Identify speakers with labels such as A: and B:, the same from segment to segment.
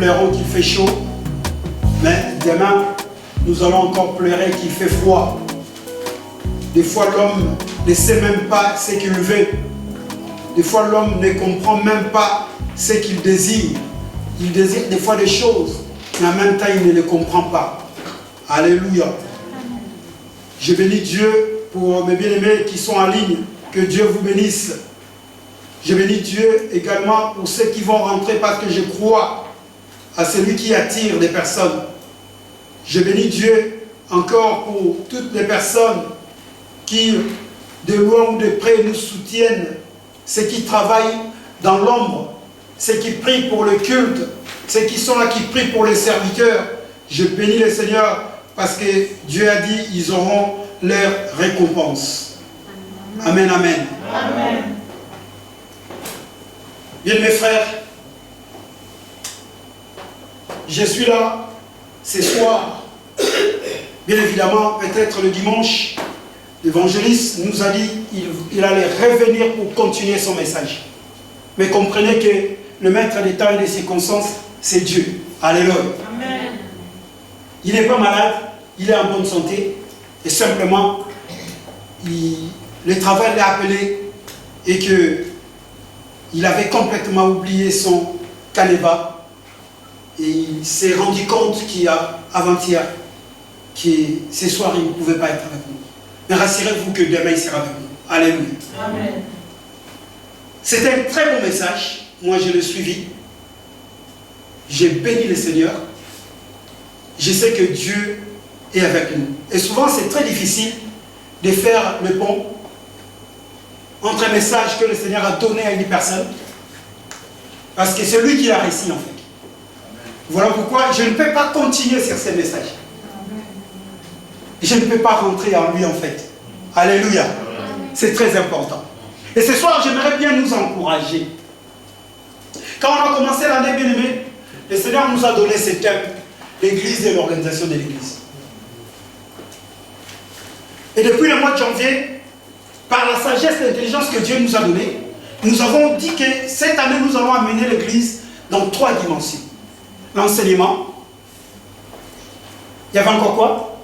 A: pleurons qu'il fait chaud, mais demain, nous allons encore pleurer qu'il fait froid. Des fois, l'homme ne sait même pas ce qu'il veut. Des fois, l'homme ne comprend même pas ce qu'il désire. Il désire des fois des choses, mais en même temps, il ne les comprend pas. Alléluia. Je bénis Dieu pour mes bien-aimés qui sont en ligne. Que Dieu vous bénisse. Je bénis Dieu également pour ceux qui vont rentrer parce que je crois à celui qui attire des personnes. Je bénis Dieu encore pour toutes les personnes qui, de loin ou de près, nous soutiennent, ceux qui travaillent dans l'ombre, ceux qui prient pour le culte, ceux qui sont là, qui prient pour les serviteurs. Je bénis le Seigneur parce que Dieu a dit, ils auront leur récompense. Amen, amen.
B: Amen.
A: Bien mes frères, je suis là ce soir. Bien évidemment, peut-être le dimanche, l'évangéliste nous a dit qu'il allait revenir pour continuer son message. Mais comprenez que le maître des temps et des circonstances, c'est Dieu. Alléluia.
B: Amen.
A: Il n'est pas malade, il est en bonne santé. Et simplement, le travail l'a appelé et qu'il avait complètement oublié son canevas. Et il s'est rendu compte qu'avant-hier, que ce soir, il ne pouvait pas être avec nous. Mais rassurez-vous que demain, il sera avec nous. Alléluia.
B: Amen.
A: C'était un très bon message. Moi, je l'ai suivi. J'ai béni le Seigneur. Je sais que Dieu est avec nous. Et souvent, c'est très difficile de faire le pont entre un message que le Seigneur a donné à une personne. Parce que c'est lui qui l'a réussi, en fait. Voilà pourquoi je ne peux pas continuer sur ces messages. Je ne peux pas rentrer en lui, en fait. Alléluia. C'est très important. Et ce soir, j'aimerais bien nous encourager. Quand on a commencé l'année bien-aimée, le Seigneur nous a donné ce thème, l'Église et l'organisation de l'Église. Et depuis le mois de janvier, par la sagesse et l'intelligence que Dieu nous a donnée, nous avons dit que cette année, nous allons amener l'Église dans 3 dimensions. L'enseignement. Il y avait encore quoi?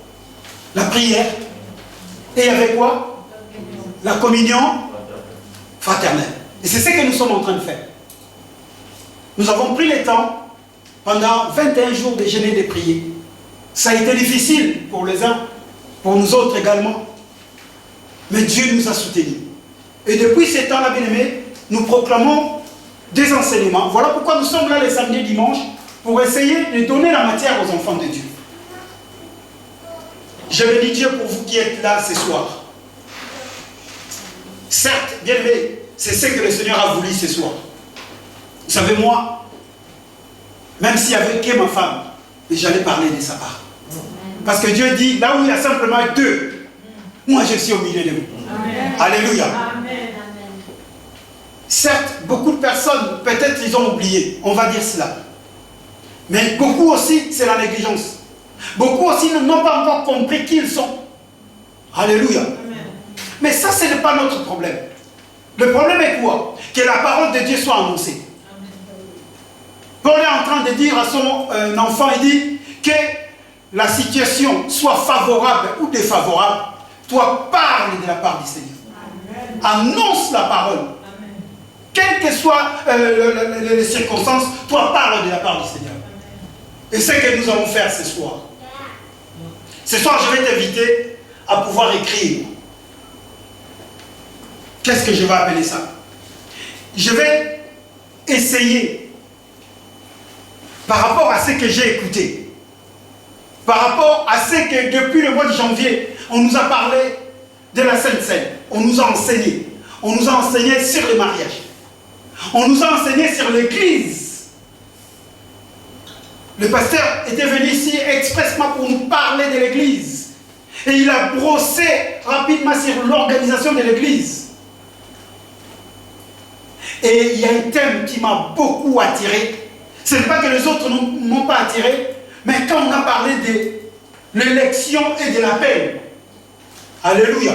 A: La prière. Et il y avait quoi? La communion fraternelle. Et c'est ce que nous sommes en train de faire. Nous avons pris le temps, pendant 21 jours, de jeûner et de prier. Ça a été difficile pour les uns, pour nous autres également. Mais Dieu nous a soutenus. Et depuis ces temps-là, bien-aimés, nous proclamons des enseignements. Voilà pourquoi nous sommes là les samedis et dimanches, pour essayer de donner la matière aux enfants de Dieu. Je bénis Dieu pour vous qui êtes là ce soir. Certes, bien aimé, c'est ce que le Seigneur a voulu ce soir. Vous savez, moi, même s'il n'y avait que ma femme, j'allais parler de sa part. Parce que Dieu dit, là où il y a simplement 2, moi je suis au milieu de vous.
B: Amen.
A: Alléluia.
B: Amen.
A: Certes, beaucoup de personnes, peut-être ils ont oublié, on va dire cela. Mais beaucoup aussi, c'est la négligence. Beaucoup aussi n'ont pas encore compris qui ils sont. Alléluia.
B: Amen.
A: Mais ça, ce n'est pas notre problème. Le problème est quoi? Que la parole de Dieu soit annoncée.
B: Amen.
A: Paul est en train de dire à son enfant, il dit que la situation soit favorable ou défavorable, toi parle de la part du Seigneur. Amen. Annonce la parole.
B: Amen.
A: Quelles que soient les circonstances, toi parle de la part du Seigneur. Et c'est ce que nous allons faire ce soir. Ce soir, je vais t'inviter à pouvoir écrire. Qu'est-ce que je vais appeler ça? Je vais essayer, par rapport à ce que j'ai écouté, par rapport à ce que depuis le mois de janvier, on nous a parlé de la Sainte Seine, on nous a enseigné. On nous a enseigné sur le mariage. On nous a enseigné sur l'Église. Le pasteur était venu ici expressément pour nous parler de l'Église. Et il a brossé rapidement sur l'organisation de l'Église. Et il y a un thème qui m'a beaucoup attiré. Ce n'est pas que les autres ne m'ont pas attiré, mais quand on a parlé de l'élection et de l'appel. Alléluia.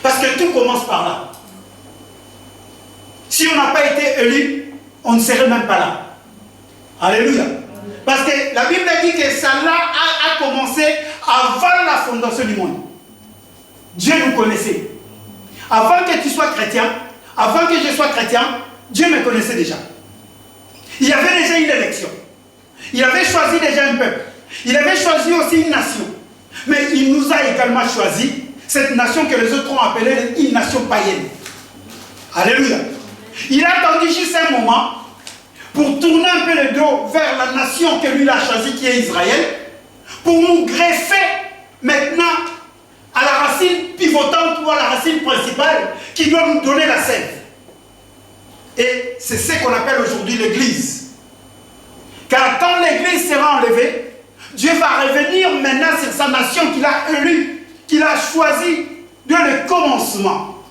A: Parce que tout commence par là. Si on n'a pas été élu, on ne serait même pas là. Alléluia. Parce que la Bible dit que cela a commencé avant la fondation du monde. Dieu nous connaissait. Avant que tu sois chrétien, avant que je sois chrétien, Dieu me connaissait déjà. Il y avait déjà une élection. Il avait choisi déjà un peuple. Il avait choisi aussi une nation. Mais il nous a également choisi cette nation que les autres ont appelée une nation païenne. Alléluia. Il a attendu juste un moment pour tourner un peu le dos vers la nation que lui a choisie, qui est Israël, pour nous greffer maintenant à la racine pivotante ou à la racine principale qui doit nous donner la sève. Et c'est ce qu'on appelle aujourd'hui l'Église. Car quand l'Église sera enlevée, Dieu va revenir maintenant sur sa nation qu'il a élue, qu'il a choisie dès le commencement,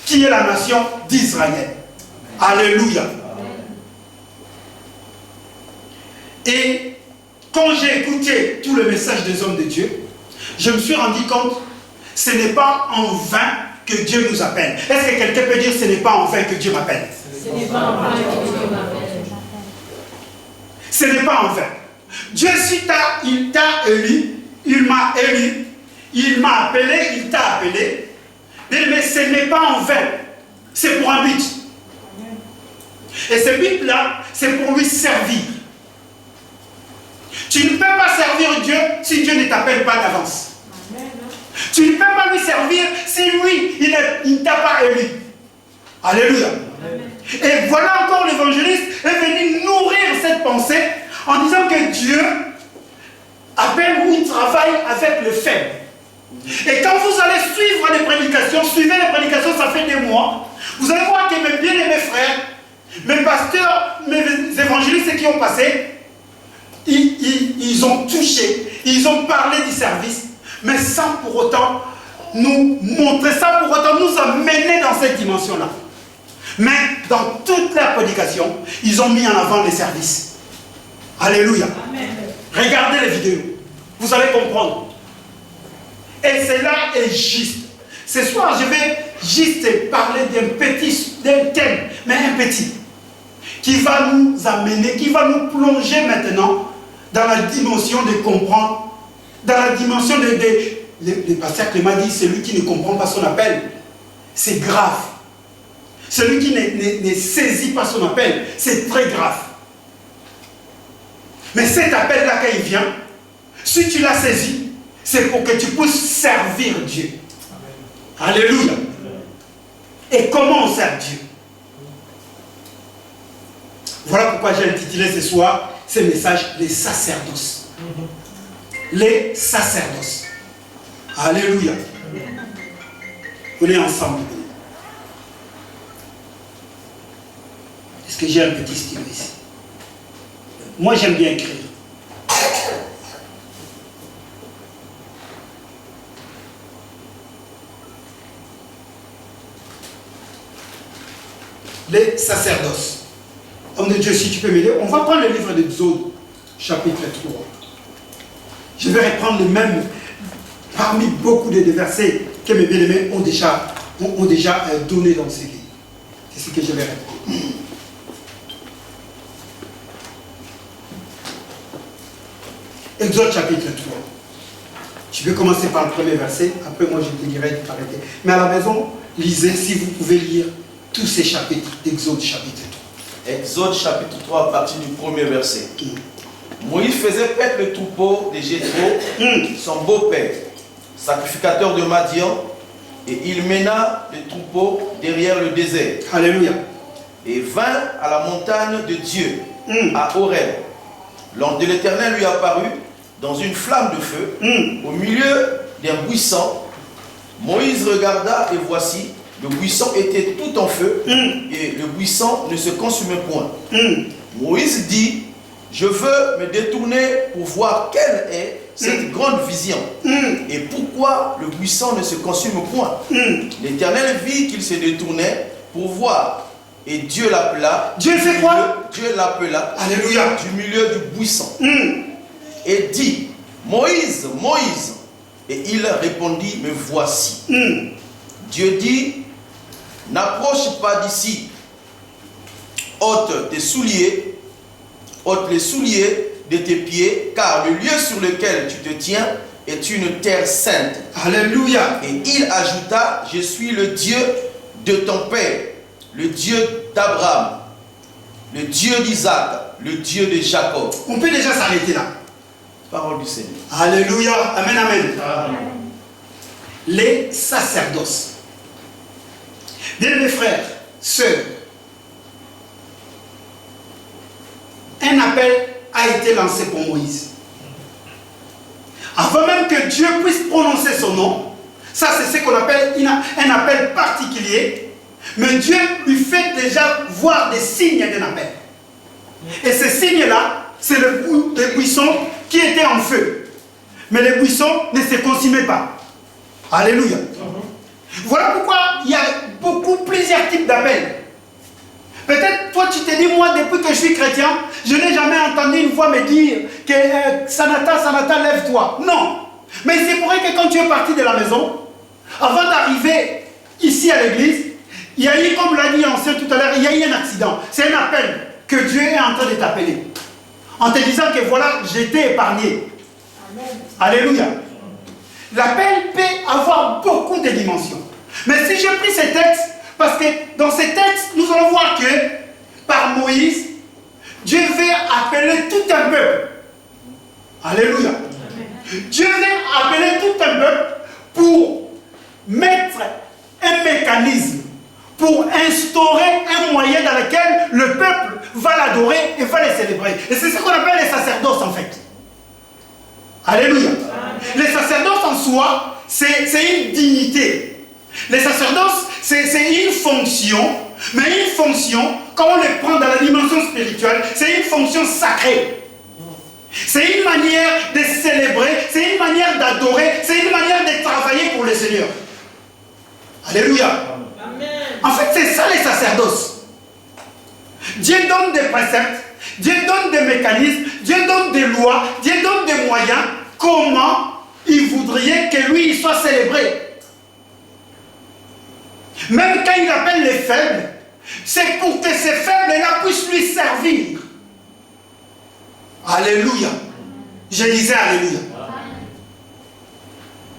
A: qui est la nation d'Israël. Alléluia. Et quand j'ai écouté tout le message des hommes de Dieu, je me suis rendu compte, ce n'est pas en vain que Dieu nous appelle. Est-ce que quelqu'un peut dire, ce n'est pas en vain que Dieu m'appelle?
B: Ce n'est pas en vain que Dieu m'appelle.
A: Ce n'est pas en vain. Dieu, si il t'a élu, il m'a élu, il m'a appelé, il t'a appelé, mais ce n'est pas en vain. C'est pour un but. Et ce but-là, c'est pour lui servir. Tu ne peux pas servir Dieu si Dieu ne t'appelle pas d'avance. Tu ne peux pas lui servir si lui, il ne t'a pas élu. Alléluia. Et voilà encore l'évangéliste est venu nourrir cette pensée en disant que Dieu appelle ou il travaille avec le faible. Et quand vous allez suivre les prédications, suivez les prédications, ça fait des mois, vous allez voir que mes bien-aimés frères, mes pasteurs, mes évangélistes qui ont passé, ils ont touché, ils ont parlé du service, mais sans pour autant nous montrer, sans pour autant nous amener dans cette dimension-là. Mais dans toute la prédication, ils ont mis en avant les services. Alléluia. Amen. Regardez les vidéos, vous allez comprendre. Et cela est juste. Ce soir, je vais juste parler d'un thème, mais un petit, qui va nous amener, qui va nous plonger maintenant dans la dimension de comprendre, dans la dimension le pasteur Clément dit, celui qui ne comprend pas son appel, c'est grave. Celui qui ne saisit pas son appel, c'est très grave. Mais cet appel-là, quand il vient, si tu l'as saisi, c'est pour que tu puisses servir Dieu. Amen. Alléluia. Et comment on sert Dieu? Voilà pourquoi j'ai intitulé ce soir ce message, les sacerdoces. Les sacerdoces. Alléluia. On est ensemble. Est-ce que j'ai un petit stylo ici? Moi, j'aime bien écrire. Les sacerdoces. Homme de Dieu, si tu peux m'aider, on va prendre le livre d'Exode, chapitre 3. Je vais reprendre le même, parmi beaucoup de versets que mes bien-aimés ont déjà donné dans ces livres. C'est ce que je vais reprendre. Exode chapitre 3. Je vais commencer par le premier verset, après moi je te dirai d'arrêter. Mais à la maison, lisez si vous pouvez lire tous ces chapitres d'Exode chapitre 3.
C: Exode chapitre 3 à partir du premier verset. Moïse faisait paître le troupeau de Jéthro, son beau-père, sacrificateur de Madian, et il mena le troupeau derrière le désert.
A: Alléluia.
C: Et vint à la montagne de Dieu, à Horeb. L'ange de l'Éternel lui apparut dans une flamme de feu, au milieu d'un buisson. Moïse regarda et voici, le buisson était tout en feu, et le buisson ne se consumait point. Moïse dit, je veux me détourner pour voir quelle est cette grande vision, et pourquoi le buisson ne se consume point. L'Éternel vit qu'il se détournait pour voir. Et Dieu l'appela.
A: Dieu fait quoi?
C: Dieu l'appela.
A: Alléluia.
C: Du milieu du buisson. Et dit, Moïse, Moïse. Et il répondit, me voici. Dieu dit, n'approche pas d'ici. Ôte tes souliers. ôte les souliers de tes pieds, car le lieu sur lequel tu te tiens est une terre sainte.
A: Alléluia.
C: Et il ajouta, je suis le Dieu de ton père, le Dieu d'Abraham, le Dieu d'Isaac, le Dieu de Jacob.
A: On peut déjà s'arrêter là.
C: Parole du Seigneur.
A: Alléluia. Amen, amen. Amen. Les sacerdoces. Bien mes frères, sœurs, un appel a été lancé pour Moïse. Avant même que Dieu puisse prononcer son nom, ça c'est ce qu'on appelle un appel particulier, mais Dieu lui fait déjà voir des signes d'un appel. Et ces signes-là, c'est les buissons qui étaient en feu. Mais les buissons ne se consumaient pas. Alléluia. Voilà pourquoi il y a plusieurs types d'appels. Peut-être toi tu te dis, moi depuis que je suis chrétien, je n'ai jamais entendu une voix me dire que Sanata, lève-toi. Non. Mais c'est vrai que quand tu es parti de la maison, avant d'arriver ici à l'église, il y a eu, comme l'a dit l'ancien tout à l'heure, il y a eu un accident. C'est un appel que Dieu est en train de t'appeler. En te disant que voilà, j'étais épargné. Amen. Alléluia. L'appel peut avoir beaucoup de dimensions. Mais si j'ai pris ces textes, parce que dans ces textes, nous allons voir que par Moïse, Dieu veut appeler tout un peuple. Alléluia. Dieu veut appeler tout un peuple pour mettre un mécanisme, pour instaurer un moyen dans lequel le peuple va l'adorer et va le célébrer. Et c'est ce qu'on appelle les sacerdoces en fait. Alléluia. Les sacerdoces en soi, c'est une dignité. Les sacerdoces, c'est une fonction, mais une fonction, quand on les prend dans la dimension spirituelle, c'est une fonction sacrée. C'est une manière de célébrer, c'est une manière d'adorer, c'est une manière de travailler pour le Seigneur. Alléluia. Amen. En fait, c'est ça les sacerdoces. Dieu donne des préceptes, Dieu donne des mécanismes, Dieu donne des lois, Dieu donne des moyens. Comment il voudrait que lui il soit célébré. Même quand il appelle les faibles, c'est pour que ces faibles-là puissent lui servir. Alléluia. Je disais Alléluia.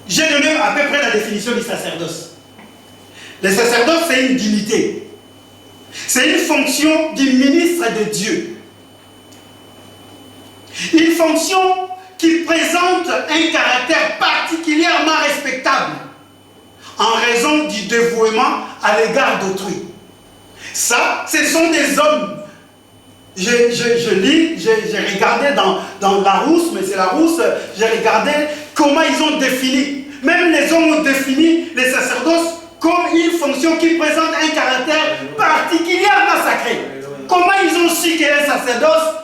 A: J'ai donné à peu près la définition du sacerdoce. Le sacerdoce, c'est une dignité. C'est une fonction du ministre de Dieu. Une fonction qui présente un caractère particulièrement respectable en raison du dévouement à l'égard d'autrui. Ça, ce sont des hommes. Je lis, j'ai regardé dans Larousse, mais c'est Larousse, j'ai regardé comment ils ont défini. Même les hommes ont défini les sacerdoces comme une fonction qui présente un caractère particulièrement sacré. Comment ils ont su que les sacerdoce,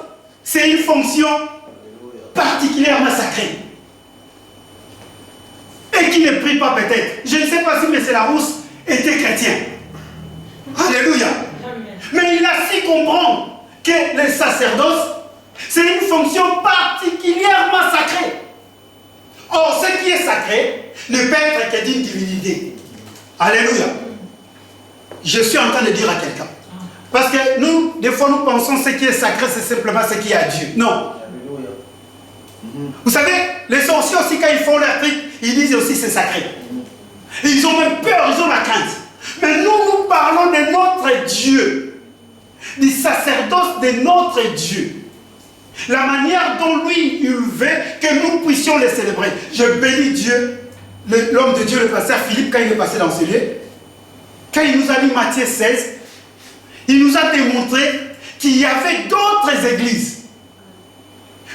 A: c'est une fonction particulièrement sacrée. Et qui ne prie pas peut-être. Je ne sais pas si M. Larousse était chrétien. Alléluia. Mais il a su comprendre que le sacerdoce, c'est une fonction particulièrement sacrée. Or, ce qui est sacré ne peut être que d'une divinité. Alléluia. Je suis en train de dire à quelqu'un. Parce que nous, des fois, nous pensons que ce qui est sacré, c'est simplement ce qui est à Dieu. Non. Vous savez, les sorciers aussi, quand ils font leur truc, ils disent aussi c'est sacré. Et ils ont même peur, ils ont la crainte. Mais nous parlons de notre Dieu, du sacerdoce de notre Dieu. La manière dont lui, il veut que nous puissions les célébrer. Je bénis Dieu, l'homme de Dieu, le pasteur Philippe, quand il est passé dans ce lieu. Quand il nous a dit Matthieu 16, il nous a démontré qu'il y avait d'autres églises.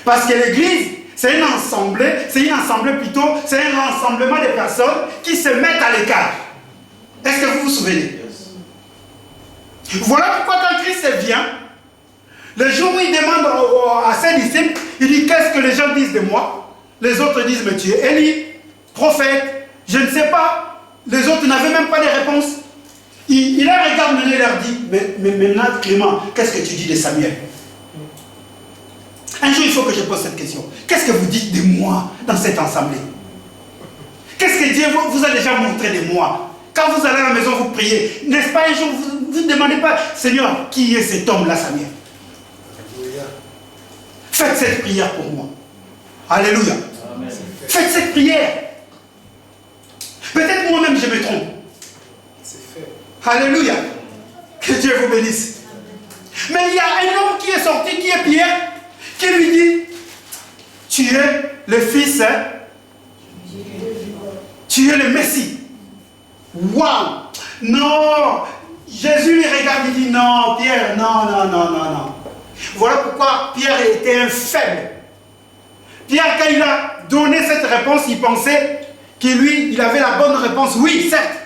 A: Parce que l'église, c'est une assemblée c'est un rassemblement de personnes qui se mettent à l'écart. Est-ce que vous vous souvenez? Voilà pourquoi quand Christ vient, le jour où il demande à ses disciples, il dit qu'est-ce que les gens disent de moi? Les autres disent mais tu es Élie, prophète, je ne sais pas. Les autres n'avaient même pas de réponse. Il les regarde et leur dit mais maintenant Clément, qu'est-ce que tu dis de Samuel? Un jour, il faut que je pose cette question. Qu'est-ce que vous dites de moi dans cette assemblée? Qu'est-ce que Dieu vous a déjà montré de moi? Quand vous allez à la maison, vous priez. N'est-ce pas un jour, vous ne demandez pas, Seigneur, qui est cet homme-là, Samuel? Faites cette prière pour moi. Alléluia.
C: Amen.
A: Faites cette prière. Peut-être moi-même je me trompe. Alléluia. Que Dieu vous bénisse. Mais il y a un homme qui est sorti, qui est Pierre, qui lui dit, tu es le fils, hein? Tu es le Messie. Waouh! Non! Jésus lui regarde et dit, non, Pierre, non, non, non, non, non. Voilà pourquoi Pierre était un faible. Pierre, quand il a donné cette réponse, il pensait que lui, il avait la bonne réponse. Oui, certes.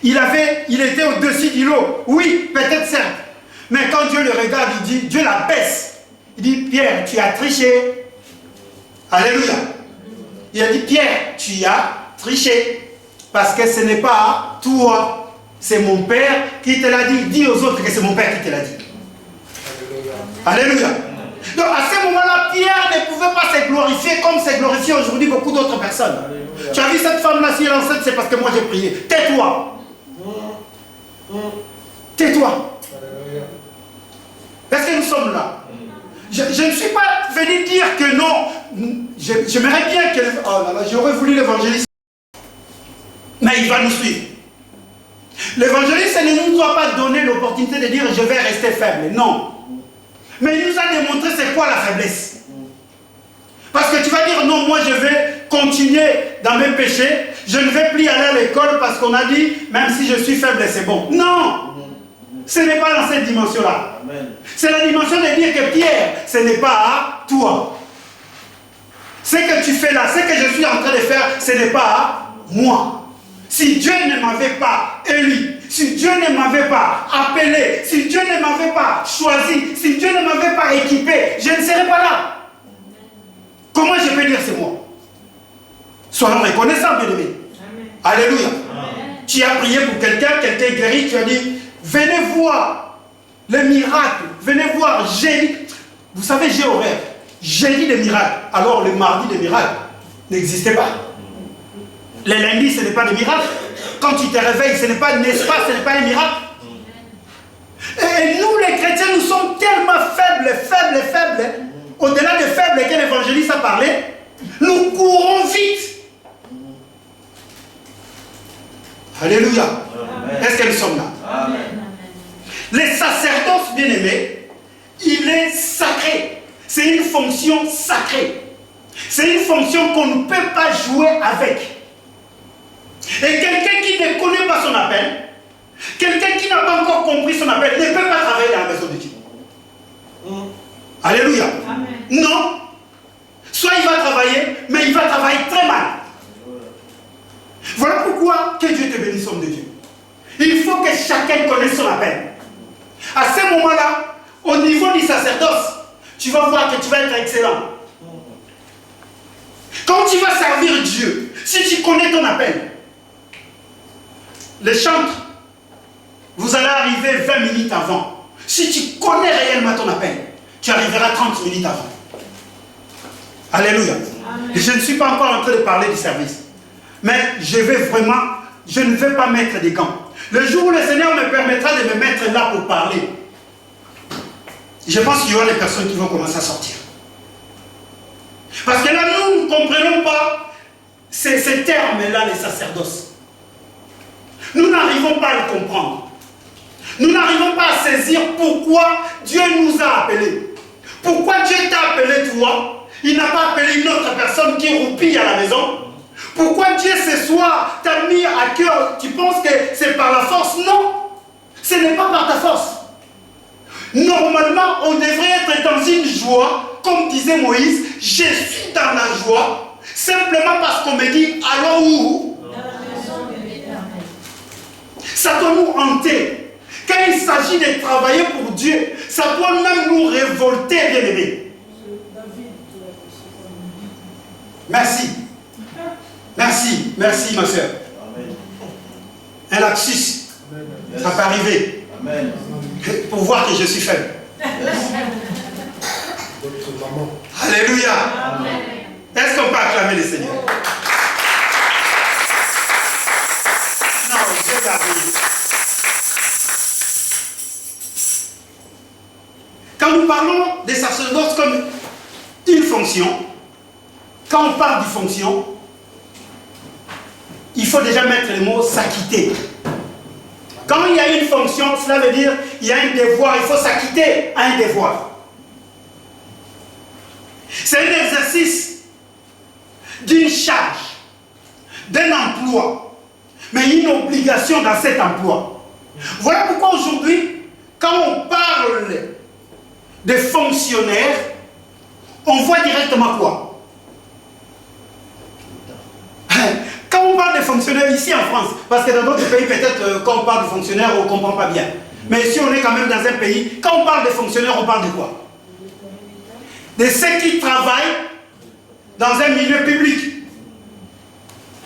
A: Il était au-dessus du lot. Oui, peut-être certes. Mais quand Dieu le regarde, il dit, Dieu la baisse. Il dit, Pierre, tu as triché. Alléluia. Il a dit, Pierre, tu as triché. Parce que ce n'est pas toi. C'est mon Père qui te l'a dit. Dis aux autres que c'est mon Père qui te l'a dit. Alléluia. Donc à ce moment-là, Pierre ne pouvait pas se glorifier comme se glorifient aujourd'hui beaucoup d'autres personnes. Alléluia. Tu as vu cette femme-là, si elle est enceinte, c'est parce que moi j'ai prié. Tais-toi. Tais-toi. Est-ce que nous sommes là? Je ne suis pas venu dire que non. J'aimerais bien que... Oh là là, j'aurais voulu l'évangéliste. Mais il va nous suivre. L'évangéliste ne nous a pas donné l'opportunité de dire je vais rester faible. Non. Mais il nous a démontré c'est quoi la faiblesse. Parce que tu vas dire non, moi je vais continuer dans mes péchés. Je ne vais plus aller à l'école parce qu'on a dit même si je suis faible c'est bon. Non. Ce n'est pas dans cette dimension-là. C'est la dimension de dire que Pierre, ce n'est pas à toi. Ce que tu fais là, ce que je suis en train de faire, ce n'est pas à moi. Si Dieu ne m'avait pas élu, si Dieu ne m'avait pas appelé, si Dieu ne m'avait pas choisi, si Dieu ne m'avait pas équipé, je ne serais pas là. Comment je peux dire c'est moi? Soyons reconnaissants, bien-aimés. Alléluia. Amen. Tu as prié pour quelqu'un, quelqu'un est guéri, tu as dit, venez voir les miracles, venez voir, j'ai dit, vous savez, j'ai au rêve, j'ai dit des miracles, alors le mardi des miracles n'existait pas. Les lundis, ce n'est pas des miracles. Quand tu te réveilles, ce n'est pas, n'est-ce pas, ce n'est pas un miracle. Et nous, les chrétiens, nous sommes tellement faibles. Au-delà de faibles que l'évangéliste a parlé, nous courons vite. Alléluia. Est-ce que nous sommes là? Amen. Les sacerdoces, bien-aimés, il est sacré. C'est une fonction sacrée. C'est une fonction qu'on ne peut pas jouer avec. Et quelqu'un qui ne connaît pas son appel, quelqu'un qui n'a pas encore compris son appel, ne peut pas travailler dans la maison de Dieu. Alléluia. Amen. Non. Soit il va travailler, mais il va travailler très mal. Voilà pourquoi que Dieu te bénisse, homme de Dieu. Il faut que chacun connaisse son appel. À ce moment-là, au niveau du sacerdoce, tu vas voir que tu vas être excellent. Quand tu vas servir Dieu, si tu connais ton appel, les chantres, vous allez arriver 20 minutes avant. Si tu connais réellement ton appel, tu arriveras 30 minutes avant. Alléluia. Amen. Je ne suis pas encore en train de parler du service. Mais je ne vais pas mettre des gants. Le jour où le Seigneur me permettra de me mettre là pour parler, je pense qu'il y aura des personnes qui vont commencer à sortir. Parce que là, nous ne comprenons pas ces termes-là, les sacerdoces. Nous n'arrivons pas à le comprendre. Nous n'arrivons pas à saisir pourquoi Dieu nous a appelés. Pourquoi Dieu t'a appelé toi? Il n'a pas appelé une autre personne qui roupille à la maison. Pourquoi Dieu ce soir t'a mis à cœur? Tu penses que c'est par la force? Non. Ce n'est pas par ta force. Normalement, on devrait être dans une joie, comme disait Moïse, je suis dans la joie, simplement parce qu'on me dit, allons où? Dans la maison de l'Éternel. Ça doit nous hanter. Quand il s'agit de travailler pour Dieu, ça doit même nous révolter, bien-aimés. Merci. Merci, merci ma soeur. Un lapsus, ça peut arriver. Amen. Pour voir que je suis faible. Alléluia. Est-ce qu'on peut acclamer le Seigneur? Non, Dieu l'a béni. Quand nous parlons des sacerdoces comme fonction, quand on parle de fonction, il faut déjà mettre le mot s'acquitter. Quand il y a une fonction, cela veut dire qu'il y a un devoir, il faut s'acquitter à un devoir. C'est un exercice d'une charge, d'un emploi, mais une obligation dans cet emploi. Voilà pourquoi aujourd'hui, quand on parle des fonctionnaires, on voit directement quoi? Quand on parle de fonctionnaires ici en France, parce que dans d'autres pays, peut-être quand on parle de fonctionnaires, on ne comprend pas bien. Mais si on est quand même dans un pays, quand on parle de fonctionnaires, on parle de quoi? De ceux qui travaillent dans un milieu public.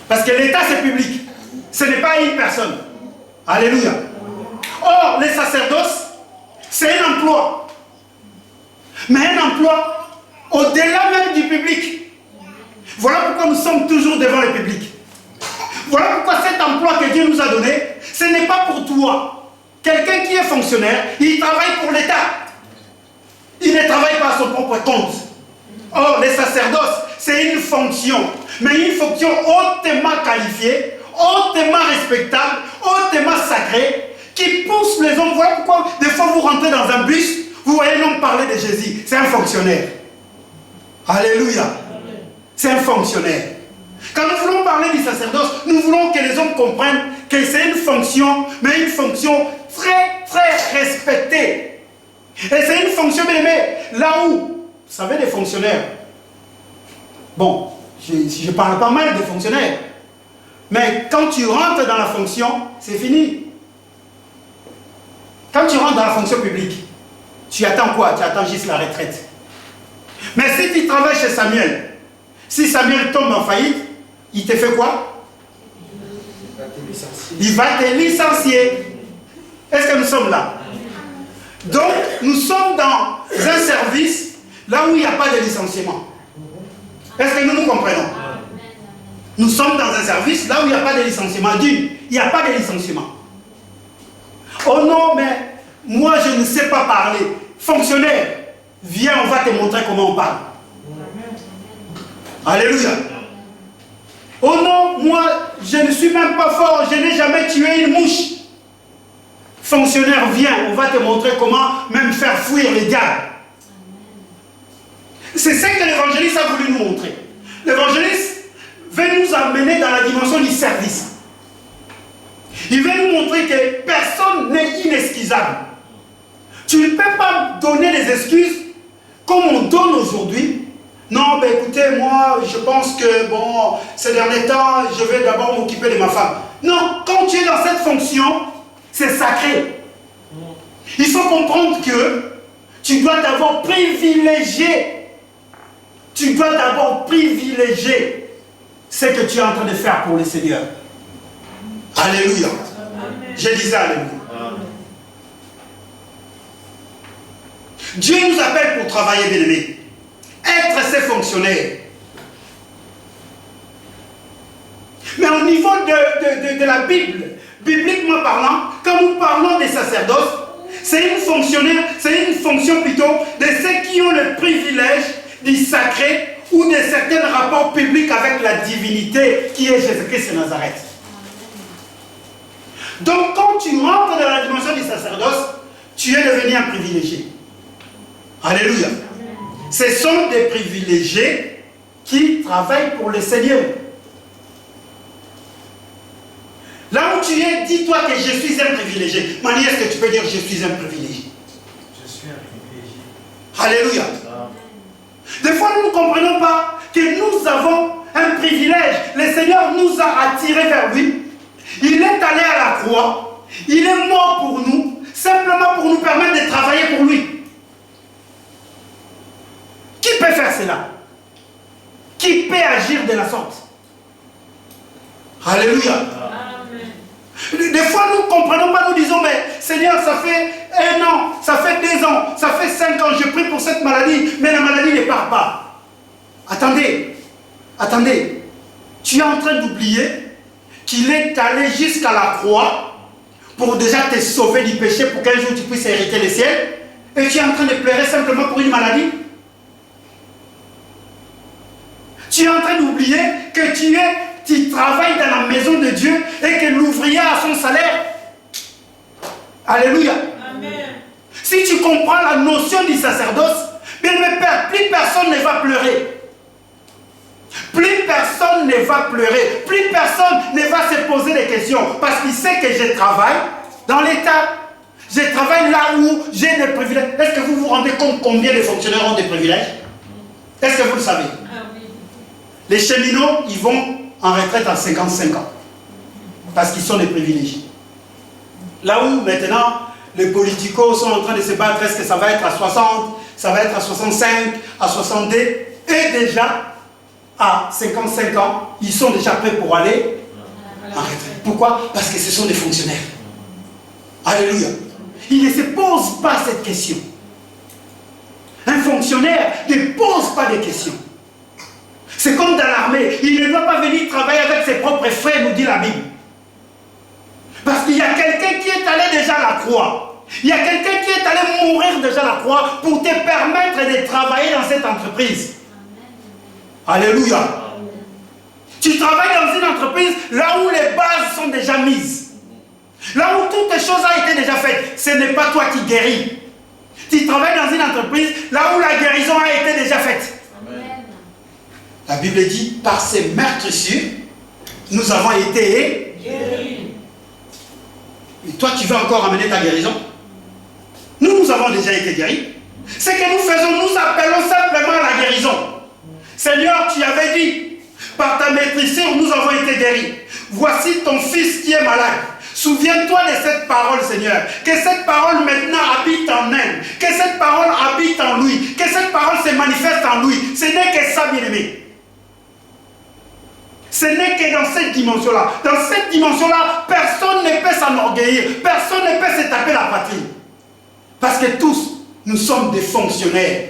A: Parce que l'État, c'est public. Ce n'est pas une personne. Alléluia. Or, les sacerdoces, c'est un emploi. Mais un emploi au-delà même du public. Voilà pourquoi nous sommes toujours devant le public. Voilà pourquoi cet emploi que Dieu nous a donné, ce n'est pas pour toi. Quelqu'un qui est fonctionnaire, il travaille pour l'État. Il ne travaille pas à son propre compte. Or, les sacerdoces, c'est une fonction. Mais une fonction hautement qualifiée, hautement respectable, hautement sacrée, qui pousse les hommes. Voilà pourquoi, des fois, vous rentrez dans un bus, vous voyez l'homme parler de Jésus. C'est un fonctionnaire. Alléluia. C'est un fonctionnaire. Quand nous voulons parler du sacerdoce, nous voulons que les hommes comprennent que c'est une fonction, mais une fonction très, très respectée. Et c'est une fonction, bien aimée, là où, vous savez, les fonctionnaires, bon, je ne parle pas mal des fonctionnaires, mais quand tu rentres dans la fonction, c'est fini. Quand tu rentres dans la fonction publique, tu attends quoi? Tu attends juste la retraite. Mais si tu travailles chez Samuel, si Samuel tombe en faillite, il te fait quoi? Il va te licencier. Est-ce que nous sommes là? Donc, nous sommes dans un service là où il n'y a pas de licenciement. Est-ce que nous nous comprenons? Nous sommes dans un service là où il n'y a pas de licenciement. D'une, il n'y a pas de licenciement. Oh non, mais moi je ne sais pas parler. Fonctionnaire, viens, on va te montrer comment on parle. Alléluia. Oh non, moi je ne suis même pas fort, je n'ai jamais tué une mouche. Fonctionnaire, viens, on va te montrer comment même faire fuir les diables. C'est ce que l'évangéliste a voulu nous montrer. L'évangéliste veut nous amener dans la dimension du service. Il veut nous montrer que personne n'est inexcusable. Tu ne peux pas donner des excuses comme on donne aujourd'hui. Non, ben écoutez, moi, je pense que, bon, ces derniers temps, je vais d'abord m'occuper de ma femme. Non, quand tu es dans cette fonction, c'est sacré. Il faut comprendre que tu dois d'abord privilégier. Tu dois d'abord privilégier ce que tu es en train de faire pour le Seigneur. Alléluia. Amen. Je disais alléluia. Amen. Dieu nous appelle pour travailler, bien-aimés. Être ses fonctionnaires. Mais au niveau de la Bible, bibliquement parlant, quand nous parlons des sacerdoces, c'est une fonction plutôt de ceux qui ont le privilège du sacré ou de certains rapports publics avec la divinité qui est Jésus-Christ de Nazareth. Donc quand tu rentres dans la dimension du sacerdoce, tu es devenu un privilégié. Alléluia. Ce sont des privilégiés qui travaillent pour le Seigneur. Là où tu es, dis-toi que je suis un privilégié. Mani, est-ce que tu peux dire je suis un privilégié?
D: Je suis un privilégié.
A: Alléluia. Des fois, nous ne comprenons pas que nous avons un privilège. Le Seigneur nous a attirés vers lui. Il est allé à la croix. Il est mort pour nous, simplement pour nous permettre de travailler pour lui. Qui peut faire cela? Qui peut agir de la sorte? Alléluia. Amen. Des fois, nous ne comprenons pas, nous disons, mais Seigneur, ça fait 1 an, ça fait 2 ans, ça fait 5 ans, je prie pour cette maladie, mais la maladie ne part pas. Attendez, attendez. Tu es en train d'oublier qu'il est allé jusqu'à la croix pour déjà te sauver du péché, pour qu'un jour tu puisses hériter le ciel, et tu es en train de pleurer simplement pour une maladie. Tu es en train d'oublier que tu travailles dans la maison de Dieu et que l'ouvrier a son salaire. Alléluia.
B: Amen.
A: Si tu comprends la notion du sacerdoce, bien mes pères, plus personne ne va pleurer. Plus personne ne va pleurer. Plus personne ne va se poser des questions. Parce qu'il sait que je travaille dans l'État. Je travaille là où j'ai des privilèges. Est-ce que vous vous rendez compte combien de fonctionnaires ont des privilèges? Est-ce que vous le savez?
B: Ah oui.
A: Les cheminots, ils vont en retraite à 55 ans. Parce qu'ils sont des privilégiés. Là où maintenant, les politicos sont en train de se battre, est-ce que ça va être à 60, ça va être à 65, à 62, et déjà, à 55 ans, ils sont déjà prêts pour aller en retraite. Pourquoi? Parce que ce sont des fonctionnaires. Alléluia. Ils ne se posent pas cette question. Un fonctionnaire ne pose pas de questions. C'est comme dans l'armée. Il ne doit pas venir travailler avec ses propres frères, nous dit la Bible. Parce qu'il y a quelqu'un qui est allé déjà à la croix. Il y a quelqu'un qui est allé mourir déjà à la croix pour te permettre de travailler dans cette entreprise. Alléluia. Tu travailles dans une entreprise là où les bases sont déjà mises. Là où toutes les choses ont été déjà faites. Ce n'est pas toi qui guéris. Tu travailles dans une entreprise là où la guérison a été déjà faite.
C: Amen.
A: La Bible dit, par ces meurtrissures, nous avons été
B: Guéri.
A: Et toi, tu veux encore amener ta guérison? Nous avons déjà été guéris. Ce que nous faisons, nous appelons simplement la guérison. Seigneur, tu avais dit, par ta maîtrisure, nous avons été guéris. Voici ton fils qui est malade. Souviens-toi de cette parole, Seigneur. Que cette parole maintenant habite en elle. Que cette parole habite en lui. Que cette parole se manifeste en lui. Ce n'est que ça, bien-aimé. Ce n'est que dans cette dimension-là. Dans cette dimension-là, personne ne peut s'enorgueillir. Personne ne peut se taper la poitrine. Parce que tous, nous sommes des fonctionnaires.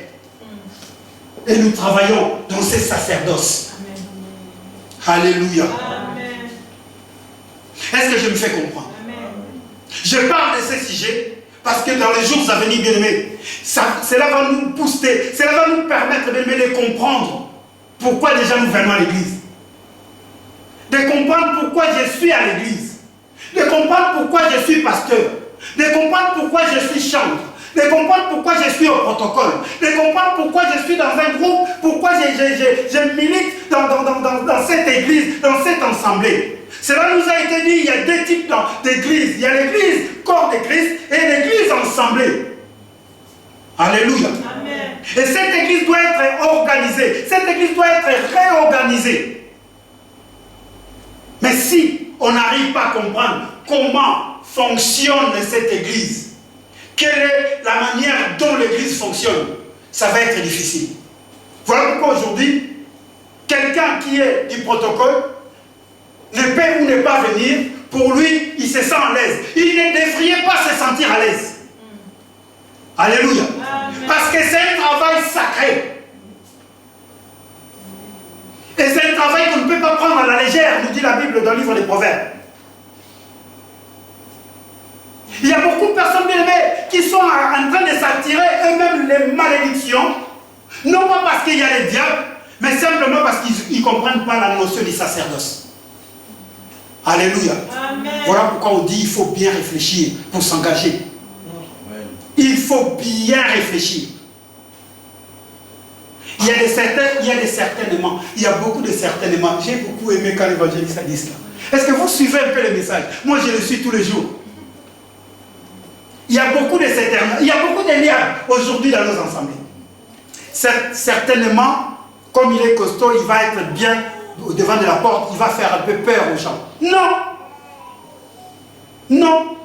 A: Et nous travaillons dans ces sacerdoces.
B: Amen.
A: Alléluia.
B: Amen.
A: Est-ce que je me fais comprendre?
B: Amen.
A: Je parle de ce sujet parce que dans les jours à venir, bien aimés, cela va nous booster, cela va nous permettre, bien aimés, de comprendre pourquoi déjà nous venons à l'église. De comprendre pourquoi je suis à l'église. De comprendre pourquoi je suis pasteur. De comprendre pourquoi je suis chantre. De comprendre pourquoi je suis au protocole. De comprendre pourquoi je suis dans un groupe. Pourquoi je milite dans cette église, dans cette assemblée. Cela nous a été dit, il y a deux types d'églises. Il y a l'église corps de Christ et l'église assemblée. Alléluia.
B: Amen.
A: Et cette église doit être organisée. Cette église doit être réorganisée. Mais si on n'arrive pas à comprendre comment fonctionne cette église, quelle est la manière dont l'église fonctionne, ça va être difficile. Voilà pourquoi aujourd'hui, quelqu'un qui est du protocole ne peut ou ne pas venir, pour lui, il se sent à l'aise. Il ne devrait pas se sentir à l'aise. Alléluia.
B: Amen.
A: Parce que c'est un travail sacré. Et c'est un travail qu'on ne peut pas prendre à la légère, nous dit la Bible dans le livre des Proverbes. Il y a beaucoup de personnes bien aimées qui sont en train de s'attirer eux-mêmes les malédictions, non pas parce qu'il y a les diables, mais simplement parce qu'ils ne comprennent pas la notion du sacerdoce. Alléluia.
B: Amen.
A: Voilà pourquoi on dit qu'il faut bien réfléchir pour s'engager. Il faut bien réfléchir. Il y a des certainement. Il y a beaucoup de certainement. J'ai beaucoup aimé quand l'évangéliste a dit cela. Est-ce que vous suivez un peu les messages? Moi, je le suis tous les jours. Il y a beaucoup de certainement. Il y a beaucoup de liens aujourd'hui dans nos assemblées. Certainement, comme il est costaud, il va être bien au devant de la porte, il va faire un peu peur aux gens. Non. Non.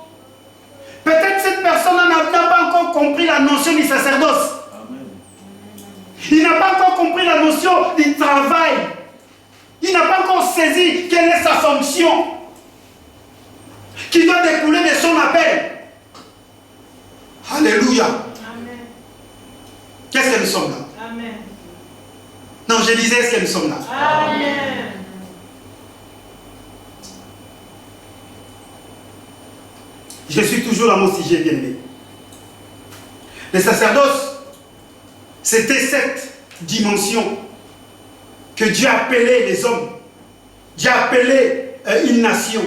A: Peut-être cette personne n'a pas encore compris la notion du sacerdoce. Il n'a pas encore compris la notion du travail. Il n'a pas encore saisi quelle est sa fonction qui doit découler de son appel. Alléluia.
B: Amen.
A: Qu'est-ce que nous sommes là?
B: Amen.
A: Non, je disais, est-ce que nous sommes là?
B: Amen.
A: Je suis toujours dans mon sujet bien aimé. Le sacerdoce, c'était cette dimension que Dieu a appelé les hommes, Dieu a appelé une nation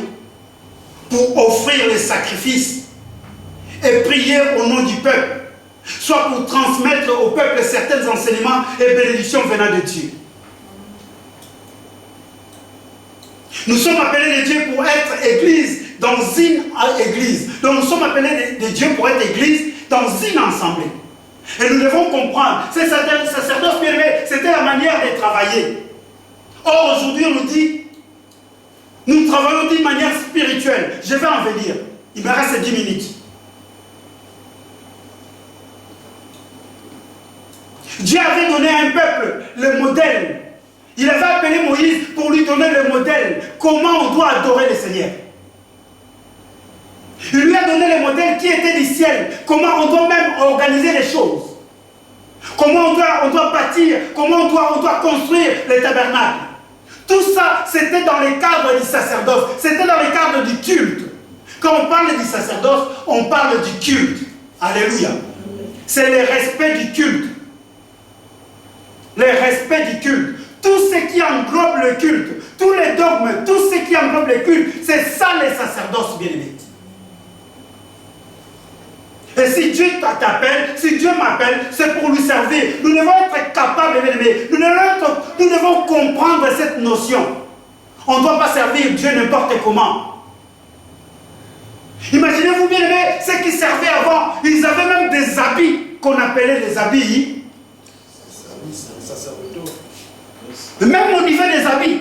A: pour offrir les sacrifices et prier au nom du peuple, soit pour transmettre au peuple certains enseignements et bénédictions venant de Dieu. Nous sommes appelés de Dieu pour être église dans une église. Donc nous sommes appelés de Dieu pour être église dans une assemblée. Et nous devons comprendre, ces sacerdoces bien-aimés, c'était la manière de travailler. Or aujourd'hui on nous dit, nous travaillons d'une manière spirituelle. Je vais en venir. Il me reste 10 minutes. Dieu avait donné à un peuple le modèle. Il avait appelé Moïse pour lui donner le modèle. Comment on doit adorer le Seigneur. Il lui a donné le modèle qui était du ciel. Comment on doit même organiser les choses. Comment on doit bâtir. Comment on doit construire les tabernacles. Tout ça, c'était dans le cadre du sacerdoce. C'était dans le cadre du culte. Quand on parle du sacerdoce, on parle du culte. Alléluia. C'est le respect du culte. Le respect du culte. Tout ce qui englobe le culte, tous les dogmes, tout ce qui englobe le culte, c'est ça les sacerdoces bien-aimés. Et si Dieu t'appelle, si Dieu m'appelle, c'est pour lui servir. Nous devons être capables, bien-aimés. Nous devons comprendre cette notion. On ne doit pas servir Dieu n'importe comment. Imaginez-vous, bien-aimés, ceux qui servaient avant, ils avaient même des habits qu'on appelait des habits. Même au niveau des habits.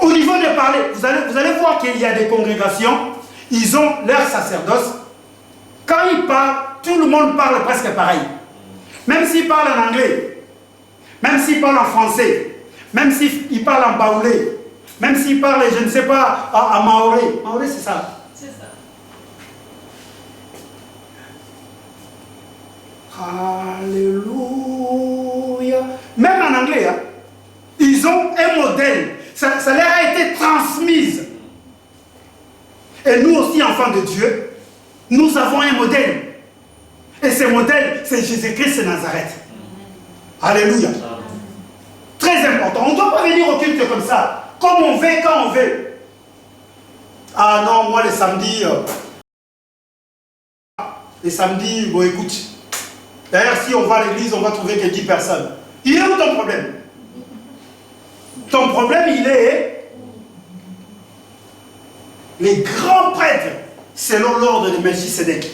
A: Au niveau de parler, vous allez voir qu'il y a des congrégations, ils ont leur sacerdoce. Quand ils parlent, tout le monde parle presque pareil. Même s'ils parlent en anglais, même s'ils parlent en français, même s'ils parlent en baoulé, même s'ils parlent, je ne sais pas, en maoré. Maoré, c'est ça.
B: C'est ça.
A: Alléluia. Même en anglais, hein, ils ont un modèle. Ça leur a été transmis. Et nous aussi, enfants de Dieu, nous avons un modèle. Et ce modèle, c'est Jésus-Christ de Nazareth. Alléluia. Très important. On ne doit pas venir au culte comme ça. Comme on veut, quand on veut. Ah non, moi les samedis, bon écoute. D'ailleurs, si on va à l'église, on va trouver que 10 personnes. Il est où ton problème? Ton problème, il est les grands prêtres, selon l'ordre de Melchisédek.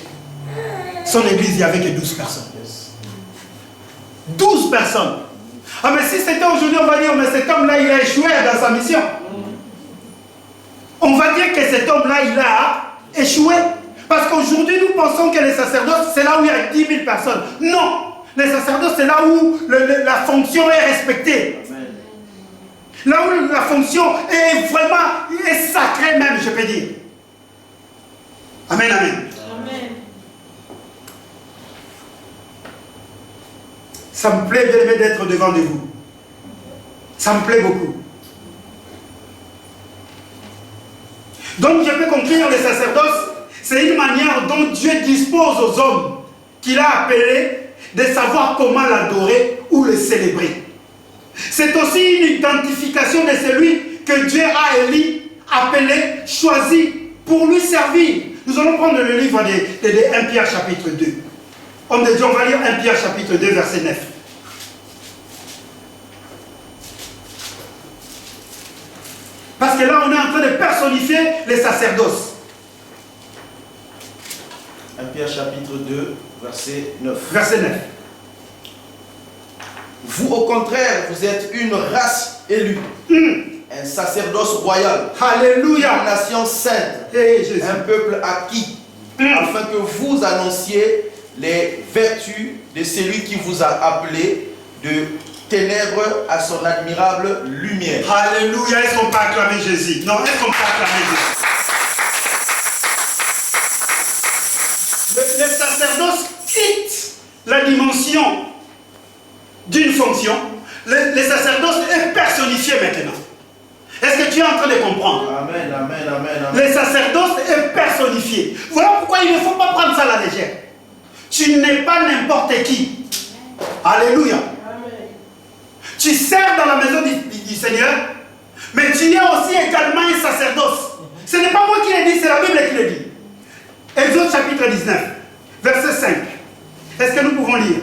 A: Son église, il n'y avait que 12 personnes. 12 personnes. Ah mais si c'était aujourd'hui, on va dire, mais cet homme-là, il a échoué dans sa mission. On va dire que cet homme-là, il a échoué. Parce qu'aujourd'hui, nous pensons que les sacerdotes, c'est là où il y a 10 000 personnes. Non, les sacerdotes, c'est là où la fonction est respectée. Amen. Là où la fonction est vraiment sacrée même, je peux dire. Amen, amen.
B: Amen.
A: Ça me plaît bien d'être devant de vous. Ça me plaît beaucoup. Donc, je peux conclure les sacerdoces. C'est une manière dont Dieu dispose aux hommes qu'il a appelés de savoir comment l'adorer ou le célébrer. C'est aussi une identification de celui que Dieu a élu, appelé, choisi pour lui servir. Nous allons prendre le livre de 1 Pierre chapitre 2. Homme de Dieu, on va lire 1 Pierre chapitre 2 verset 9. Parce que là, on est en train de personnifier les sacerdoces.
C: 1 Pierre chapitre 2, verset 9.
A: Verset 9.
C: Vous, au contraire, vous êtes une race élue, un sacerdoce royal,
A: Alléluia.
C: une nation sainte, un peuple acquis, afin que vous annonciez les vertus de celui qui vous a appelé de ténèbres à son admirable lumière.
A: Alléluia. Est-ce qu'on peut acclamer Jésus? Non, est-ce qu'on peut acclamer Jésus? Le sacerdoce quitte la dimension d'une fonction. Le sacerdoce est personnifié maintenant. Est-ce que tu es en train de comprendre?
C: Amen, amen, amen, amen.
A: Le sacerdoce est personnifié. Voilà pourquoi il ne faut pas prendre ça à la légère. Tu n'es pas n'importe qui. Alléluia.
B: Amen.
A: tu sers dans la maison du Seigneur, mais tu es aussi également un sacerdoce. Ce n'est pas moi qui l'ai dit, c'est la Bible qui le dit. Exode chapitre 19, verset 5. Est-ce que nous pouvons lire?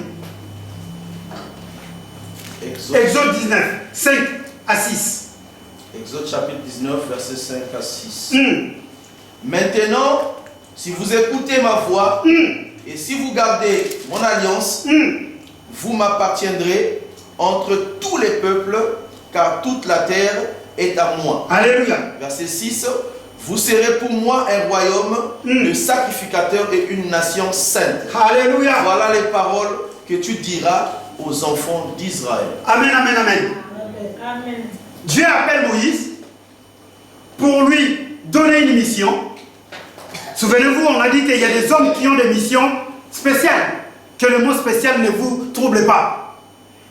A: Exode 19, 5 à 6.
C: Exode chapitre 19, verset 5 à 6. Maintenant, si vous écoutez ma voix, et si vous gardez mon alliance, vous m'appartiendrez entre tous les peuples, car toute la terre est à moi.
A: Alléluia.
C: Verset 6. Vous serez pour moi un royaume de sacrificateurs et une nation sainte.
A: Alléluia.
C: Voilà les paroles que tu diras aux enfants d'Israël.
A: Amen, amen, amen.
B: Amen.
A: Dieu appelle Moïse pour lui donner une mission. Souvenez-vous, on a dit qu'il y a des hommes qui ont des missions spéciales. Que le mot spécial ne vous trouble pas.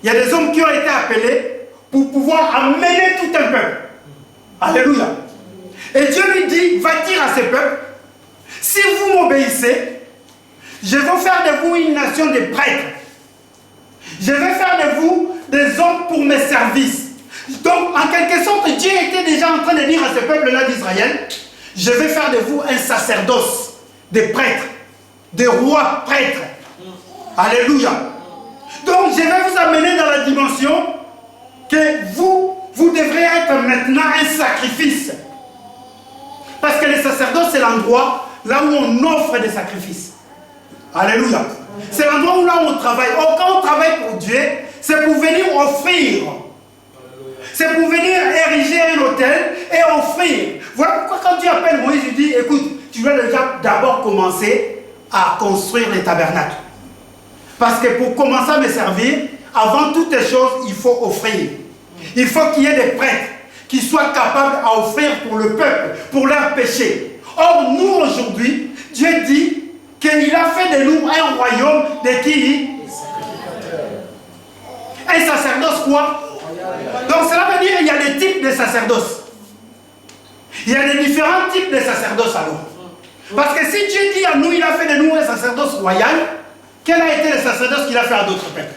A: Il y a des hommes qui ont été appelés pour pouvoir amener tout un peuple. Alléluia. Et Dieu lui dit, va dire à ce peuple, si vous m'obéissez, je vais faire de vous une nation de prêtres. Je vais faire de vous des hommes pour mes services. Donc, en quelque sorte, Dieu était déjà en train de dire à ce peuple-là d'Israël, je vais faire de vous un sacerdoce, des prêtres, des rois prêtres. Alléluia. Donc, je vais vous amener dans la dimension que vous devrez être maintenant un sacrifice. Parce que le sacerdoce, c'est l'endroit là où on offre des sacrifices. Alléluia. C'est l'endroit où là on travaille. Or, quand on travaille pour Dieu, c'est pour venir offrir. C'est pour venir ériger un autel et offrir. Voilà pourquoi quand Dieu appelle Moïse, il dit, écoute, tu dois déjà d'abord commencer à construire les tabernacles. Parce que pour commencer à me servir, avant toutes les choses, il faut offrir. Il faut qu'il y ait des prêtres qui soient capables à offrir pour le peuple, pour leurs péchés. Or, nous aujourd'hui, Dieu dit qu'il a fait de nous un royaume de qui? Un sacerdoce quoi? Donc cela veut dire qu'il y a des types de sacerdoce. Il y a des différents types de sacerdoce alors. Parce que si Dieu dit à nous, il a fait de nous un sacerdoce royal, quel a été le sacerdoce qu'il a fait à d'autres peuples?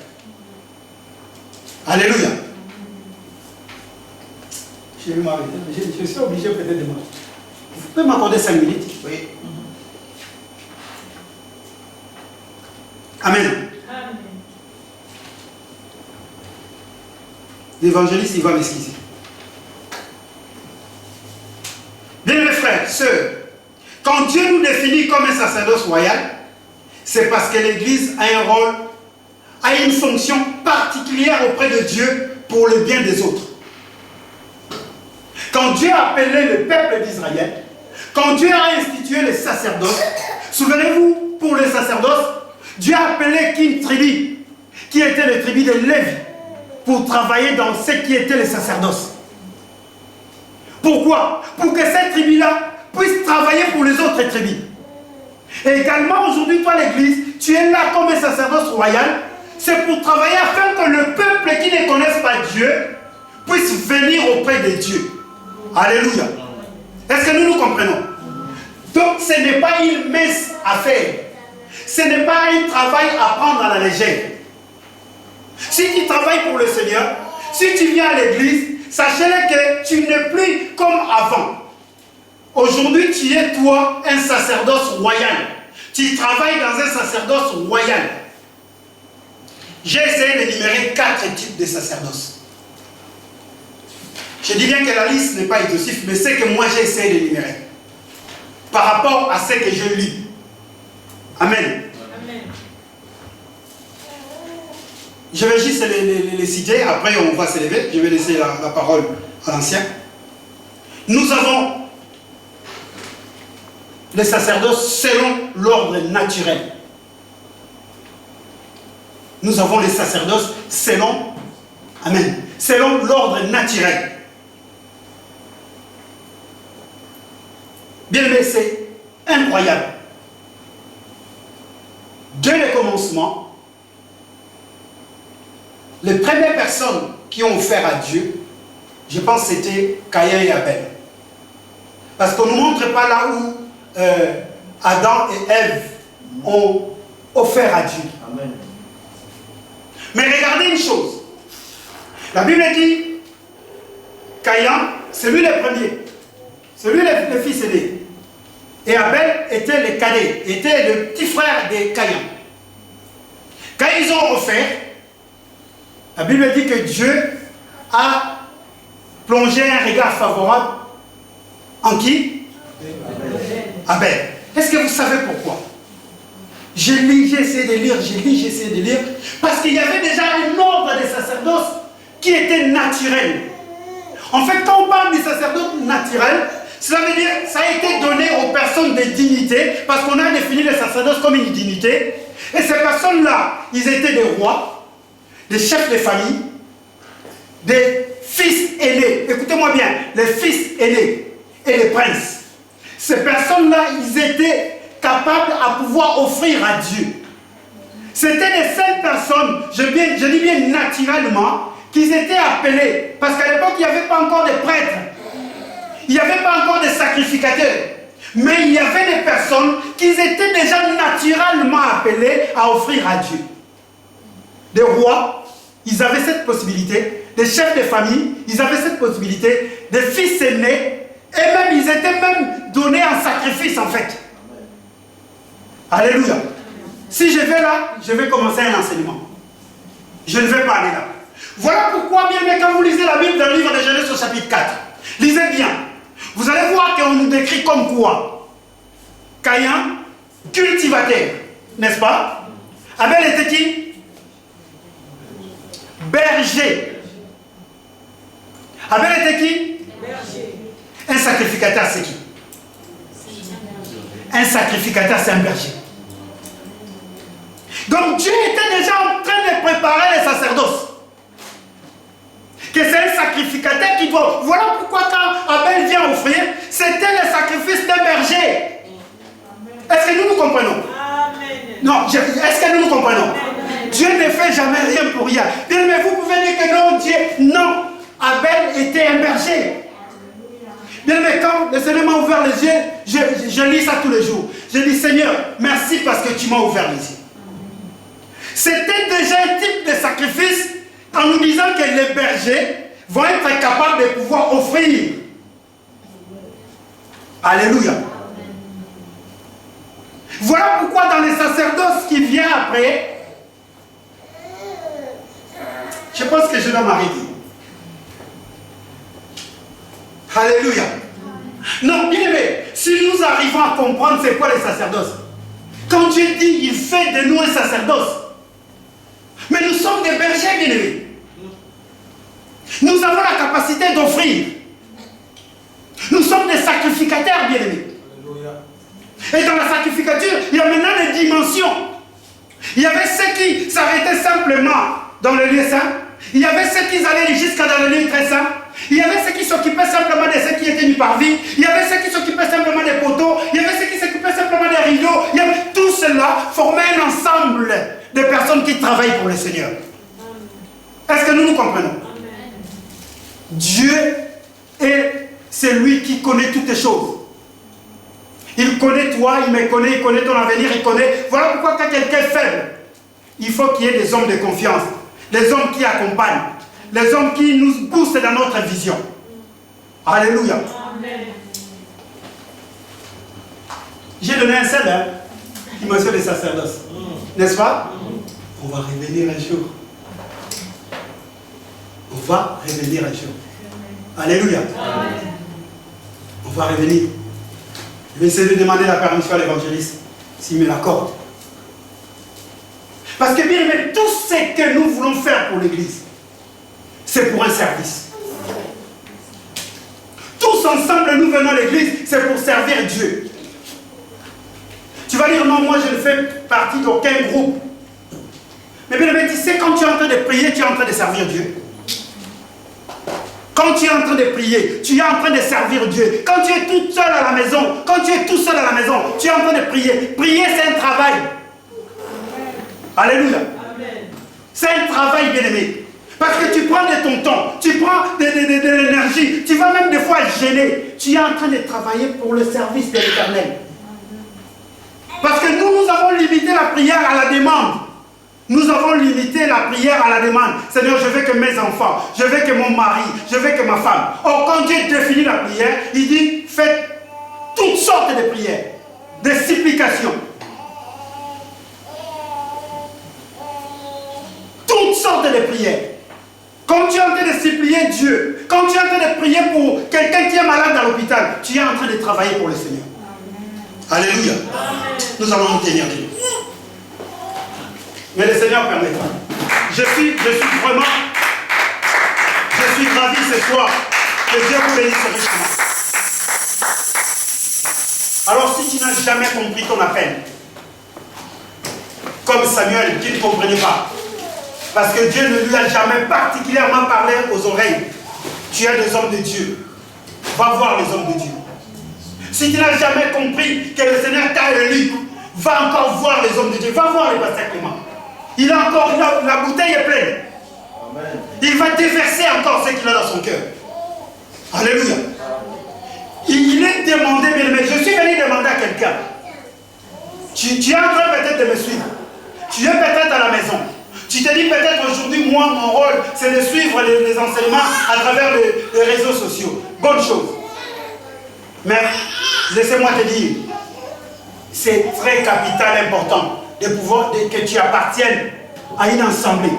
A: Alléluia. Je suis obligé peut-être de m'arrêter. Vous pouvez m'accorder 5 minutes?
C: Oui.
A: Amen.
B: Amen.
A: L'évangéliste, il va m'excuser. Bien mes frères, sœurs, quand Dieu nous définit comme un sacerdoce royal, c'est parce que l'Église a un rôle, a une fonction particulière auprès de Dieu pour le bien des autres. Quand Dieu a appelé le peuple d'Israël, quand Dieu a institué le sacerdoce, souvenez-vous, pour le sacerdoce, Dieu a appelé qu'une tribu, qui était la tribu de Lévi, pour travailler dans ce qui était le sacerdoce. Pourquoi? Pour que cette tribu-là puisse travailler pour les autres tribus. Et également, aujourd'hui, toi, l'Église, tu es là comme un sacerdoce royal, c'est pour travailler afin que le peuple qui ne connaisse pas Dieu puisse venir auprès de Dieu. Alléluia. Est-ce que nous nous comprenons? Donc, ce n'est pas une mince affaire. Ce n'est pas un travail à prendre à la légère. Si tu travailles pour le Seigneur, si tu viens à l'église, sachez-le que tu n'es plus comme avant. Aujourd'hui, tu es toi un sacerdoce royal. Tu travailles dans un sacerdoce royal. J'ai essayé d'énumérer 4 types de sacerdoce. Je dis bien que la liste n'est pas exhaustive, mais c'est que moi j'ai essayé d'énumérer. Par rapport à ce que je lis. Amen.
B: Amen.
A: Je vais juste les citer, après on va s'élever. Je vais laisser la parole à l'ancien. Nous avons les sacerdoces selon l'ordre naturel. Nous avons les sacerdoces selon, amen, selon l'ordre naturel. Bien aimé, c'est incroyable. Dès le commencement, les premières personnes qui ont offert à Dieu, je pense que c'était Caïn et Abel. Parce qu'on ne nous montre pas là où Adam et Ève ont offert à Dieu.
C: Amen.
A: Mais regardez une chose. La Bible dit, Caïn, c'est lui le premier. C'est lui le fils aîné. Et Abel était le cadet, était le petit frère de Caïn. Quand ils ont offert, la Bible dit que Dieu a plongé un regard favorable en qui? Abel. Est-ce que vous savez pourquoi? J'ai essayé de lire, j'ai essayé de lire, parce qu'il y avait déjà un ordre de sacerdoce qui était naturel. En fait, quand on parle du sacerdoce naturel, cela veut dire que ça a été donné aux personnes de dignité, parce qu'on a défini le sacerdoce comme une dignité. Et ces personnes-là, ils étaient des rois, des chefs de famille, des fils aînés. Écoutez-moi bien, les fils aînés et les princes. Ces personnes-là, ils étaient capables à pouvoir offrir à Dieu. C'était des seules personnes, je dis bien naturellement, qu'ils étaient appelés. Parce qu'à l'époque, il n'y avait pas encore de prêtres. Il n'y avait pas encore de sacrificateurs. Mais il y avait des personnes qui étaient déjà naturellement appelées à offrir à Dieu. Des rois, ils avaient cette possibilité. Des chefs de famille, ils avaient cette possibilité. Des fils aînés, et même, ils étaient même donnés en sacrifice en fait. Alléluia. Si je vais là, je vais commencer un enseignement. Je ne vais pas aller là. Voilà pourquoi, bien aimé, quand vous lisez la Bible dans le livre de Genèse au chapitre 4, lisez bien. Vous allez voir qu'on nous décrit comme quoi? Caïn, cultivateur, n'est-ce pas? Abel était qui? Berger. Abel était qui?
B: Berger.
A: Un sacrificateur, c'est qui? Un sacrificateur, c'est un berger. Donc Dieu était déjà en train de préparer les sacerdoces. Que c'est un sacrificateur qui doit... Voilà pourquoi quand Abel vient offrir, c'était le sacrifice d'un berger. Est-ce que nous nous comprenons?
B: Amen.
A: Non, est-ce que nous nous comprenons?
B: Amen.
A: Dieu ne fait jamais rien pour rien. Bien, mais vous pouvez dire que non, Dieu... Non, Abel était un berger. Bien, mais quand le Seigneur m'a ouvert les yeux, je lis ça tous les jours. Je dis, Seigneur, merci parce que tu m'as ouvert les yeux. C'était déjà un type de sacrifice en nous disant que les bergers vont être capables de pouvoir offrir. Alléluia. Voilà pourquoi dans les sacerdoces qui viennent après, je pense que je dois m'arrêter. Alléluia. Non, bien aimé, si nous arrivons à comprendre c'est quoi les sacerdoces, quand Dieu dit il fait de nous un sacerdoce, mais nous sommes des bergers, bien aimés. Nous avons la capacité d'offrir. Nous sommes des sacrificateurs, bien aimés. Et dans la sacrificature, il y a maintenant des dimensions. Il y avait ceux qui s'arrêtaient simplement dans le lieu saint. Il y avait ceux qui allaient jusqu'à dans le lieu très saint. Il y avait ceux qui s'occupaient simplement de ceux qui étaient mis par vie. Il y avait ceux qui s'occupaient simplement des poteaux. Il y avait ceux qui s'occupaient simplement des rideaux. Il y avait tout cela formait un ensemble de personnes qui travaillent pour le Seigneur. Est-ce que nous nous comprenons?
B: Amen.
A: Dieu est celui qui connaît toutes les choses. Il connaît toi, il me connaît, il connaît ton avenir, il connaît. Voilà pourquoi quand quelqu'un est faible, il faut qu'il y ait des hommes de confiance, des hommes qui accompagnent, les hommes qui nous poussent dans notre vision. Alléluia.
B: Amen.
A: J'ai donné un seul qui me fait des sacerdoces. N'est-ce pas? On va revenir un jour. On va revenir un jour. Alléluia.
B: Amen.
A: On va revenir. Je vais essayer de demander la permission à l'évangéliste, s'il me l'accorde. Parce que bien aimé, tout ce que nous voulons faire pour l'Église, c'est pour un service. Tous ensemble, nous venons à l'Église, c'est pour servir Dieu. Tu vas dire, non, moi je ne fais partie d'aucun groupe. Mais bien aimé, tu sais, quand tu es en train de prier, tu es en train de servir Dieu. Quand tu es en train de prier, tu es en train de servir Dieu. Quand tu es toute seule à la maison, quand tu es tout seul à la maison, tu es en train de prier. Prier, c'est un travail. Alléluia.
B: Amen.
A: C'est un travail, bien-aimé. Parce que tu prends de ton temps, tu prends de l'énergie, tu vas même des fois gêner. Tu es en train de travailler pour le service de l'Éternel. Parce que nous avons limité la prière à la demande. Nous avons limité la prière à la demande. Seigneur, je veux que mes enfants, je veux que mon mari, je veux que ma femme. Or, quand Dieu définit la prière, il dit, faites toutes sortes de prières, de supplications. Toutes sortes de prières. Quand tu es en train de supplier Dieu, quand tu es en train de prier pour quelqu'un qui est malade à l'hôpital, tu es en train de travailler pour le Seigneur. Alléluia. Nous allons nous tenir debout. Mais le Seigneur permettra. Je suis ravi ce soir que Dieu vous bénisse richement. Alors si tu n'as jamais compris ton appel, comme Samuel qui ne comprenait pas, parce que Dieu ne lui a jamais particulièrement parlé aux oreilles, tu es des hommes de Dieu. Va voir les hommes de Dieu. Si tu n'as jamais compris que le Seigneur t'a élu, va encore voir les hommes de Dieu. Va voir les pasteurs Clément. La bouteille est pleine. Amen. Il va déverser encore ce qu'il a dans son cœur. Alléluia. Il est demandé, mais je suis venu demander à quelqu'un. Tu es en train peut-être de me suivre. Tu es peut-être à la maison. Tu te dis peut-être aujourd'hui, moi, mon rôle, c'est de suivre les enseignements à travers les réseaux sociaux. Bonne chose. Mais laissez-moi te dire, c'est très capital important de pouvoir que tu appartiennes à une assemblée.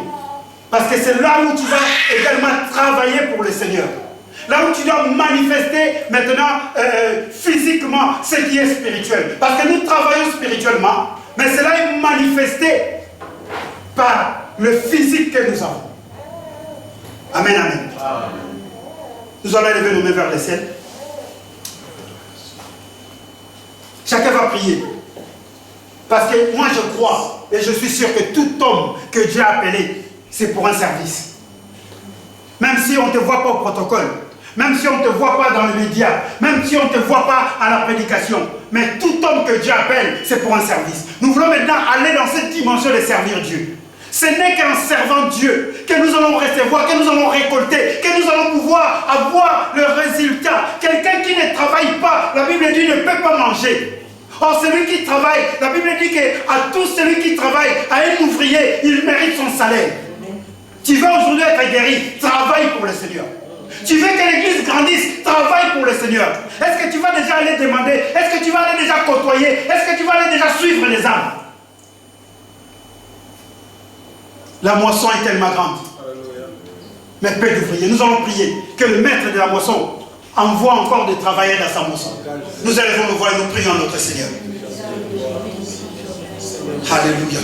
A: Parce que c'est là où tu vas également travailler pour le Seigneur. Là où tu dois manifester maintenant physiquement ce qui est spirituel. Parce que nous travaillons spirituellement, mais cela est manifesté par le physique que nous avons. Amen, amen. Nous allons lever nos mains vers le ciel. Chacun va prier. Parce que moi je crois et je suis sûr que tout homme que Dieu a appelé, c'est pour un service. Même si on ne te voit pas au protocole, même si on ne te voit pas dans les médias, même si on ne te voit pas à la prédication, mais tout homme que Dieu appelle, c'est pour un service. Nous voulons maintenant aller dans cette dimension de servir Dieu. Ce n'est qu'en servant Dieu que nous allons recevoir, que nous allons récolter, que nous allons pouvoir avoir le résultat. Quelqu'un qui ne travaille pas, la Bible dit, ne peut pas manger. Or, celui qui travaille, la Bible dit qu'à tout celui qui travaille, à un ouvrier, il mérite son salaire. Tu veux aujourd'hui être guéri, travaille pour le Seigneur. Tu veux que l'église grandisse, travaille pour le Seigneur. Est-ce que tu vas déjà aller demander? Est-ce que tu vas aller déjà côtoyer? Est-ce que tu vas aller déjà suivre les âmes? La moisson est tellement grande. Mais peu d'ouvriers. Nous allons prier que le maître de la moisson envoie encore des travailleurs dans sa moisson. Nous allons nous voir et nous prions notre Seigneur. Alléluia.